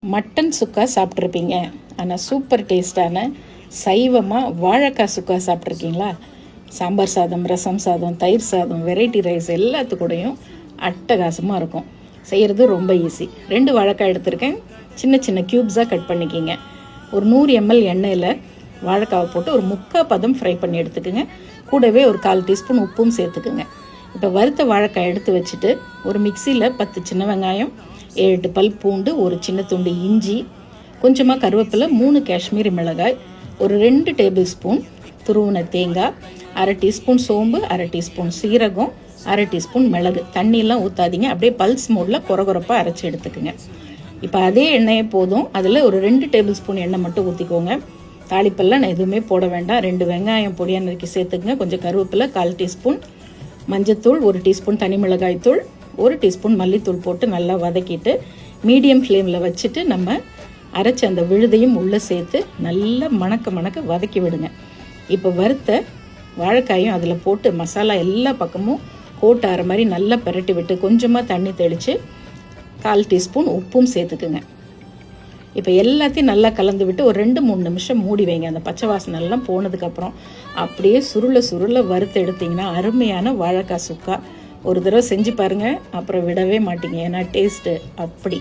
Mutton சுக்கா சாப்பிட்ருப்பீங்க. ஆனால் super டேஸ்டான சைவமாக வாழைக்காய் சுக்கா சாப்பிட்ருக்கீங்களா? சாம்பார் சாதம், ரசம் சாதம், தயிர் சாதம், வெரைட்டி ரைஸ் எல்லாத்துக்கூடையும் அட்டகாசமாக இருக்கும். செய்கிறது ரொம்ப ஈஸி. 2 வாழைக்காய் எடுத்திருக்கேன். சின்ன சின்ன க்யூப்ஸாக கட் பண்ணிக்கிங்க. ஒரு 100 ml எண்ணெயில் வாழைக்காவை போட்டு ஒரு 3/4 பதம் ஃப்ரை பண்ணி எடுத்துக்குங்க. கூடவே ஒரு 1/4 டீஸ்பூன் உப்பும் சேர்த்துக்குங்க. இப்போ வறுத்த வாழைக்காய் எடுத்து வச்சுட்டு ஒரு மிக்சியில் 10 சின்ன வெங்காயம், 7 பல் பூண்டு, ஒரு சின்ன துண்டு இஞ்சி, கொஞ்சமாக கருவேப்பிலை, 3 காஷ்மீரி மிளகாய், ஒரு 2 டேபிள் ஸ்பூன் துருவின தேங்காய், 1/2 டீஸ்பூன் சோம்பு, 1/2 டீஸ்பூன் சீரகம், 1/2 டீஸ்பூன் மிளகு. தண்ணியெல்லாம் ஊற்றாதீங்க, அப்படியே பல்ஸ் மோடில் கொரகொரப்பாக அரைச்சி எடுத்துக்குங்க. இப்போ அதே எண்ணெயே போதும். அதில் ஒரு 2 டேபிள் ஸ்பூன் எண்ணெய் மட்டும் ஊற்றிக்கோங்க. தாளிப்பெல்லாம் நான் எதுவுமே போட வேண்டாம். 2 வெங்காயம் பொடியாக நறுக்கி சேர்த்துக்குங்க. கொஞ்சம் கருவேப்பிலை, 1/4 டீஸ்பூன் மஞ்சத்தூள், 1 டீஸ்பூன் தனி மிளகாய் தூள், 1 டீஸ்பூன் மல்லித்தூள் போட்டு நல்லா வதக்கிட்டு மீடியம் ஃப்ளேமில் வச்சுட்டு நம்ம அரைச்ச அந்த விழுதையும் உள்ளே சேர்த்து நல்லா மணக்க வதக்கி விடுங்க. இப்போ வறுத்த வாழைக்காயும் அதில் போட்டு மசாலா எல்லா பக்கமும் கோட் ஆகிற மாதிரி நல்லா பிரட்டி விட்டு கொஞ்சமாக தண்ணி தெளித்து 1/4 டீஸ்பூன் உப்பும் சேர்த்துக்குங்க. இப்போ எல்லாத்தையும் நல்லா கலந்து விட்டு ஒரு 2-3 நிமிஷம் மூடி வைங்க. அந்த பச்சை வாசனை எல்லாம் போனதுக்கப்புறம் அப்படியே சுருள வறுத்து எடுத்திங்கன்னா அருமையான வாழைக்காய் சுக்கா. ஒரு தடவை செஞ்சு பாருங்கள், அப்புறம் விடவே மாட்டீங்க. ஏன்னா டேஸ்ட்டு அப்படி.